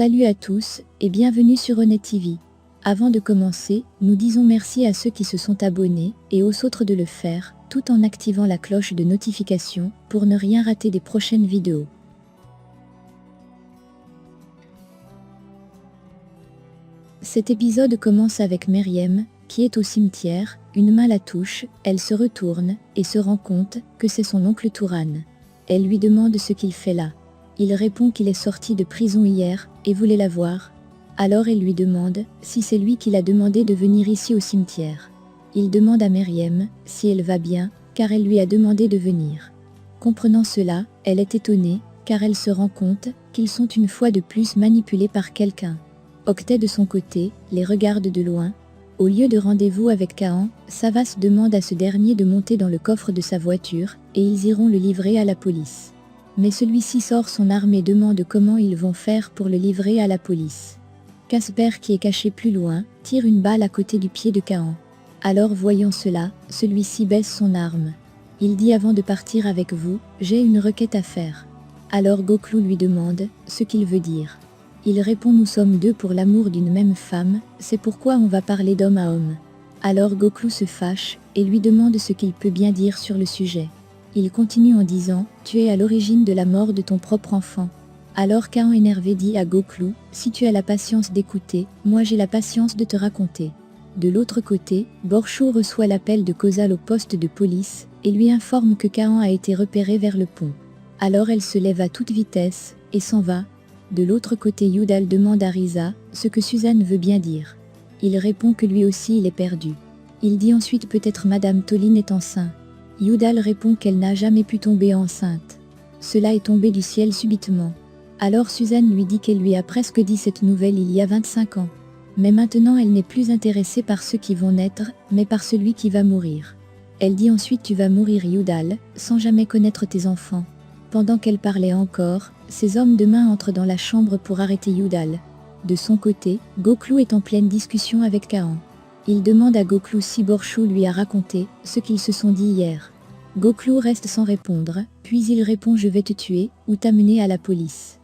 Salut à tous et bienvenue sur Honnête TV. Avant de commencer, nous disons merci à ceux qui se sont abonnés et aux autres de le faire, tout en activant la cloche de notification pour ne rien rater des prochaines vidéos. Cet épisode commence avec Meriem, qui est au cimetière, une main la touche, elle se retourne et se rend compte que c'est son oncle Touran. Elle lui demande ce qu'il fait là. Il répond qu'il est sorti de prison hier et voulait la voir. Alors elle lui demande si c'est lui qui l'a demandé de venir ici au cimetière. Il demande à Meriem si elle va bien, car elle lui a demandé de venir. Comprenant cela, elle est étonnée, car elle se rend compte qu'ils sont une fois de plus manipulés par quelqu'un. Octet de son côté, les regarde de loin. Au lieu de rendez-vous avec Kaan, Savas demande à ce dernier de monter dans le coffre de sa voiture, et ils iront le livrer à la police. Mais celui-ci sort son arme et demande comment ils vont faire pour le livrer à la police. Casper, qui est caché plus loin, tire une balle à côté du pied de Kaan. Alors voyant cela, celui-ci baisse son arme. Il dit avant de partir avec vous, j'ai une requête à faire. Alors Goklu lui demande ce qu'il veut dire. Il répond nous sommes deux pour l'amour d'une même femme, c'est pourquoi on va parler d'homme à homme. Alors Goklu se fâche et lui demande ce qu'il peut bien dire sur le sujet. Il continue en disant « Tu es à l'origine de la mort de ton propre enfant ». Alors Kaan énervé dit à Goklu « Si tu as la patience d'écouter, moi j'ai la patience de te raconter ». De l'autre côté, Borchou reçoit l'appel de Kozal au poste de police et lui informe que Kaan a été repéré vers le pont. Alors elle se lève à toute vitesse et s'en va. De l'autre côté, Yudal demande à Riza ce que Suzanne veut bien dire. Il répond que lui aussi il est perdu. Il dit ensuite peut-être Madame Tolin est enceinte. Yudal répond qu'elle n'a jamais pu tomber enceinte. Cela est tombé du ciel subitement. Alors Suzanne lui dit qu'elle lui a presque dit cette nouvelle il y a 25 ans. Mais maintenant elle n'est plus intéressée par ceux qui vont naître, mais par celui qui va mourir. Elle dit ensuite tu vas mourir Yudal, sans jamais connaître tes enfants. Pendant qu'elle parlait encore, ces hommes de main entrent dans la chambre pour arrêter Yudal. De son côté, Goklu est en pleine discussion avec Kaan. Il demande à Goklu si Borchou lui a raconté ce qu'ils se sont dit hier. Goklu reste sans répondre, puis il répond je vais te tuer ou t'amener à la police.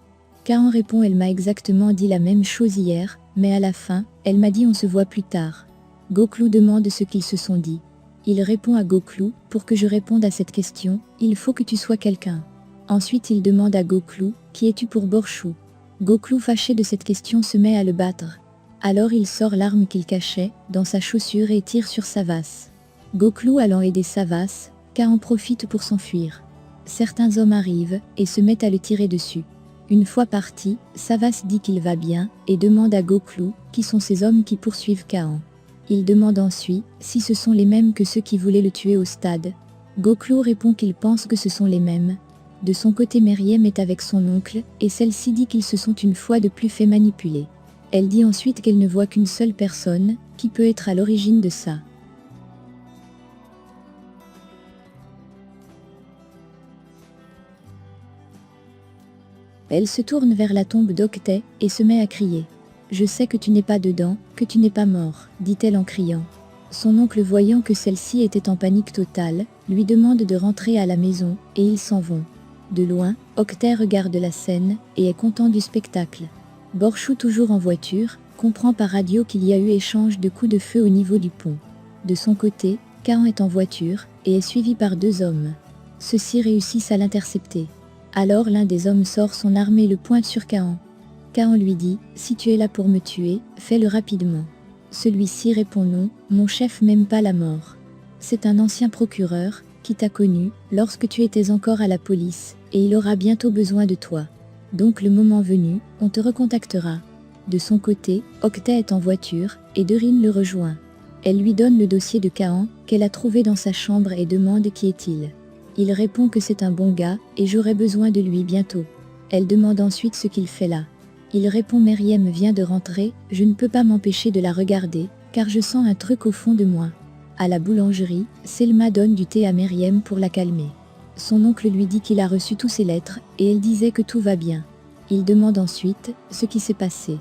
Kaan répond elle m'a exactement dit la même chose hier, mais à la fin, elle m'a dit on se voit plus tard. Goklu demande ce qu'ils se sont dit. Il répond à Goklu pour que je réponde à cette question, il faut que tu sois quelqu'un. Ensuite il demande à Goklu qui es-tu pour Borchou. Goklu fâché de cette question se met à le battre. Alors il sort l'arme qu'il cachait dans sa chaussure et tire sur Savas. Goklu allant aider Savas, Kaan profite pour s'enfuir. Certains hommes arrivent et se mettent à le tirer dessus. Une fois parti, Savas dit qu'il va bien et demande à Goklu qui sont ces hommes qui poursuivent Kaan. Il demande ensuite si ce sont les mêmes que ceux qui voulaient le tuer au stade. Goklu répond qu'il pense que ce sont les mêmes. De son côté Meriem est avec son oncle et celle-ci dit qu'ils se sont une fois de plus fait manipuler. Elle dit ensuite qu'elle ne voit qu'une seule personne qui peut être à l'origine de ça. Elle se tourne vers la tombe d'Octet et se met à crier. « Je sais que tu n'es pas dedans, que tu n'es pas mort », dit-elle en criant. Son oncle voyant que celle-ci était en panique totale, lui demande de rentrer à la maison et ils s'en vont. De loin, Octet regarde la scène et est content du spectacle. Borchou toujours en voiture, comprend par radio qu'il y a eu échange de coups de feu au niveau du pont. De son côté, Kaan est en voiture et est suivi par deux hommes. Ceux-ci réussissent à l'intercepter. Alors l'un des hommes sort son arme et le pointe sur Kaan. Kaan lui dit « Si tu es là pour me tuer, fais-le rapidement ». Celui-ci répond « Non, mon chef m'aime pas la mort. C'est un ancien procureur qui t'a connu lorsque tu étais encore à la police et il aura bientôt besoin de toi. Donc le moment venu, on te recontactera. » De son côté, Octet est en voiture et Dorine le rejoint. Elle lui donne le dossier de Kaan qu'elle a trouvé dans sa chambre et demande qui est-il. Il répond que c'est un bon gars et j'aurai besoin de lui bientôt. Elle demande ensuite ce qu'il fait là. Il répond Meriem vient de rentrer, je ne peux pas m'empêcher de la regarder car je sens un truc au fond de moi. À la boulangerie, Selma donne du thé à Meriem pour la calmer. Son oncle lui dit qu'il a reçu tous ses lettres et elle disait que tout va bien. Il demande ensuite ce qui s'est passé.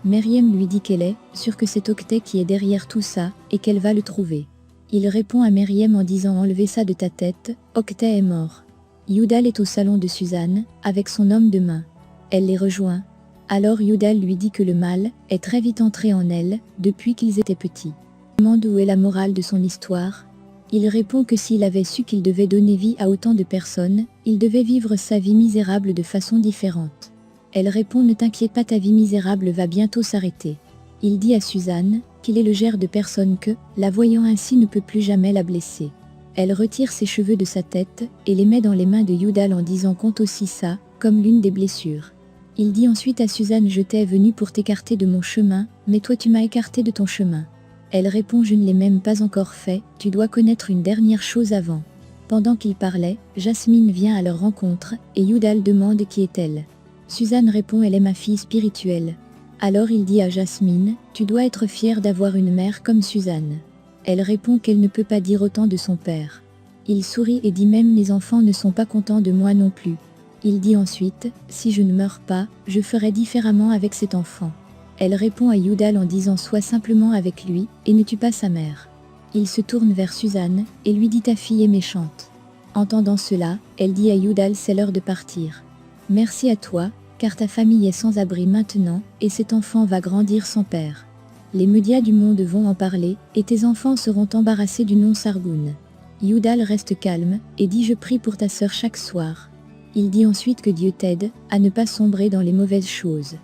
Meriem lui dit qu'elle est sûre que c'est Octet qui est derrière tout ça et qu'elle va le trouver. Il répond à Meriem en disant enlevez ça de ta tête, Octet est mort. Yudal est au salon de Suzanne avec son homme de main. Elle les rejoint. Alors Yudal lui dit que le mal est très vite entré en elle depuis qu'ils étaient petits. Il demande où est la morale de son histoire. Il répond que s'il avait su qu'il devait donner vie à autant de personnes, il devait vivre sa vie misérable de façon différente. Elle répond: ne t'inquiète pas, ta vie misérable va bientôt s'arrêter. Il dit à Suzanne qu'il est le genre de personne que, la voyant ainsi, ne peut plus jamais la blesser. Elle retire ses cheveux de sa tête et les met dans les mains de Yudal en disant: compte aussi ça, comme l'une des blessures. Il dit ensuite à Suzanne: je t'ai venu pour t'écarter de mon chemin, mais toi tu m'as écarté de ton chemin. Elle répond: je ne l'ai même pas encore fait, tu dois connaître une dernière chose avant. Pendant qu'il parlait, Jasmine vient à leur rencontre, et Yudal demande qui est-elle. Suzanne répond: elle est ma fille spirituelle. Alors il dit à Jasmine: tu dois être fière d'avoir une mère comme Suzanne. Elle répond qu'elle ne peut pas dire autant de son père. Il sourit et dit: même les enfants ne sont pas contents de moi non plus. Il dit ensuite: si je ne meurs pas, je ferai différemment avec cet enfant. Elle répond à Yudal en disant: sois simplement avec lui, et ne tue pas sa mère. Il se tourne vers Suzanne, et lui dit: ta fille est méchante. Entendant cela, elle dit à Yudal: c'est l'heure de partir. Merci à toi, car ta famille est sans abri maintenant, et cet enfant va grandir sans père. Les médias du monde vont en parler, et tes enfants seront embarrassés du nom Sargun. Yudal reste calme, et dit: je prie pour ta sœur chaque soir. Il dit ensuite que Dieu t'aide à ne pas sombrer dans les mauvaises choses.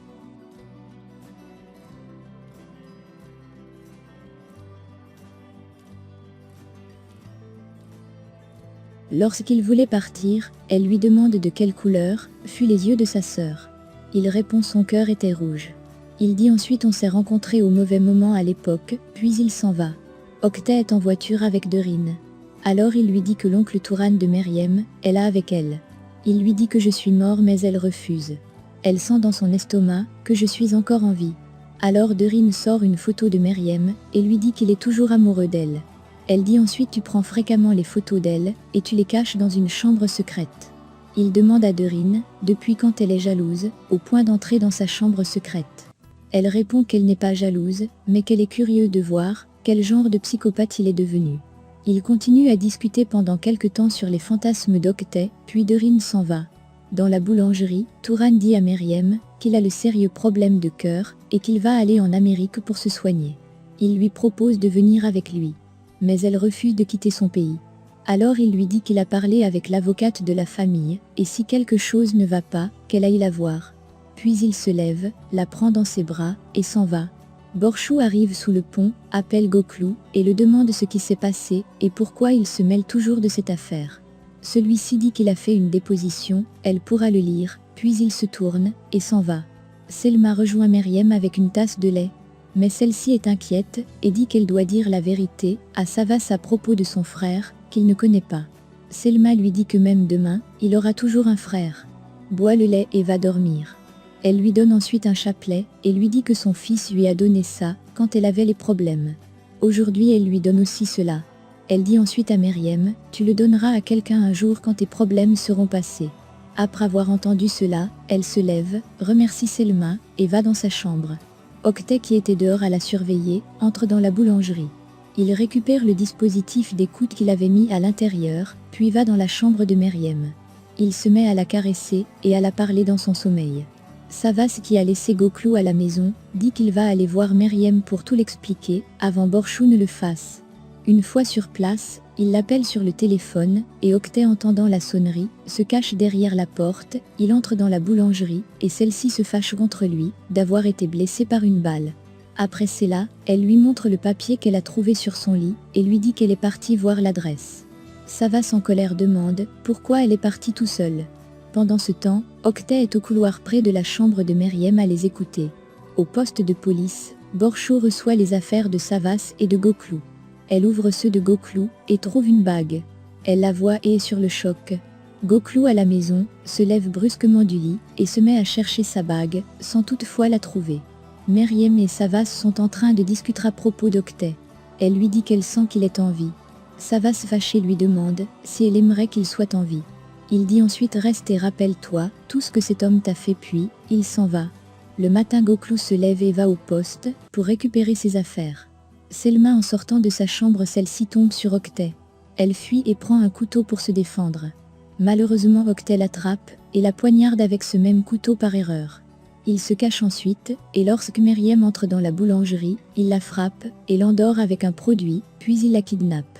Lorsqu'il voulait partir, elle lui demande de quelle couleur furent les yeux de sa sœur. Il répond: son cœur était rouge. Il dit ensuite: on s'est rencontrés au mauvais moment à l'époque, puis il s'en va. Octet est en voiture avec Dorine. Alors il lui dit que l'oncle Touran de Meriem est là avec elle. Il lui dit que je suis mort, mais elle refuse. Elle sent dans son estomac que je suis encore en vie. Alors Dorine sort une photo de Meriem et lui dit qu'il est toujours amoureux d'elle. Elle dit ensuite: tu prends fréquemment les photos d'elle et tu les caches dans une chambre secrète. Il demande à Dorine depuis quand elle est jalouse, au point d'entrer dans sa chambre secrète. Elle répond qu'elle n'est pas jalouse, mais qu'elle est curieuse de voir quel genre de psychopathe il est devenu. Ils continuent à discuter pendant quelque temps sur les fantasmes d'Octet, puis Dorine s'en va. Dans la boulangerie, Touran dit à Meriem qu'il a le sérieux problème de cœur et qu'il va aller en Amérique pour se soigner. Il lui propose de venir avec lui. Mais elle refuse de quitter son pays. Alors il lui dit qu'il a parlé avec l'avocate de la famille, et si quelque chose ne va pas, qu'elle aille la voir. Puis il se lève, la prend dans ses bras, et s'en va. Borchou arrive sous le pont, appelle Goklou, et le demande ce qui s'est passé, et pourquoi il se mêle toujours de cette affaire. Celui-ci dit qu'il a fait une déposition, elle pourra le lire, puis il se tourne, et s'en va. Selma rejoint Meriem avec une tasse de lait. Mais celle-ci est inquiète, et dit qu'elle doit dire la vérité à Savas à propos de son frère, qu'il ne connaît pas. Selma lui dit que même demain, il aura toujours un frère. Boit le lait et va dormir. Elle lui donne ensuite un chapelet, et lui dit que son fils lui a donné ça, quand elle avait les problèmes. Aujourd'hui elle lui donne aussi cela. Elle dit ensuite à Meriem: tu le donneras à quelqu'un un jour quand tes problèmes seront passés. Après avoir entendu cela, elle se lève, remercie Selma, et va dans sa chambre. Octet, qui était dehors à la surveiller, entre dans la boulangerie. Il récupère le dispositif d'écoute qu'il avait mis à l'intérieur, puis va dans la chambre de Meriem. Il se met à la caresser et à la parler dans son sommeil. Savas, qui a laissé Goklou à la maison, dit qu'il va aller voir Meriem pour tout l'expliquer, avant Borchou ne le fasse. Une fois sur place, il l'appelle sur le téléphone, et Octet, entendant la sonnerie, se cache derrière la porte. Il entre dans la boulangerie, et celle-ci se fâche contre lui, d'avoir été blessée par une balle. Après cela, elle lui montre le papier qu'elle a trouvé sur son lit, et lui dit qu'elle est partie voir l'adresse. Savas en colère demande pourquoi elle est partie tout seule. Pendant ce temps, Octet est au couloir près de la chambre de Meriem à les écouter. Au poste de police, Borchou reçoit les affaires de Savas et de Goklou. Elle ouvre ceux de Goklou et trouve une bague. Elle la voit et est sur le choc. Goklou, à la maison, se lève brusquement du lit et se met à chercher sa bague, sans toutefois la trouver. Meriem et Savas sont en train de discuter à propos d'Octet. Elle lui dit qu'elle sent qu'il est en vie. Savas, fâché, lui demande si elle aimerait qu'il soit en vie. Il dit ensuite: reste et rappelle-toi tout ce que cet homme t'a fait, puis il s'en va. Le matin, Goklou se lève et va au poste pour récupérer ses affaires. Selma, en sortant de sa chambre, celle-ci tombe sur Octet. Elle fuit et prend un couteau pour se défendre. Malheureusement, Octet l'attrape et la poignarde avec ce même couteau par erreur. Il se cache ensuite, et lorsque Meryem entre dans la boulangerie, il la frappe et l'endort avec un produit, puis il la kidnappe.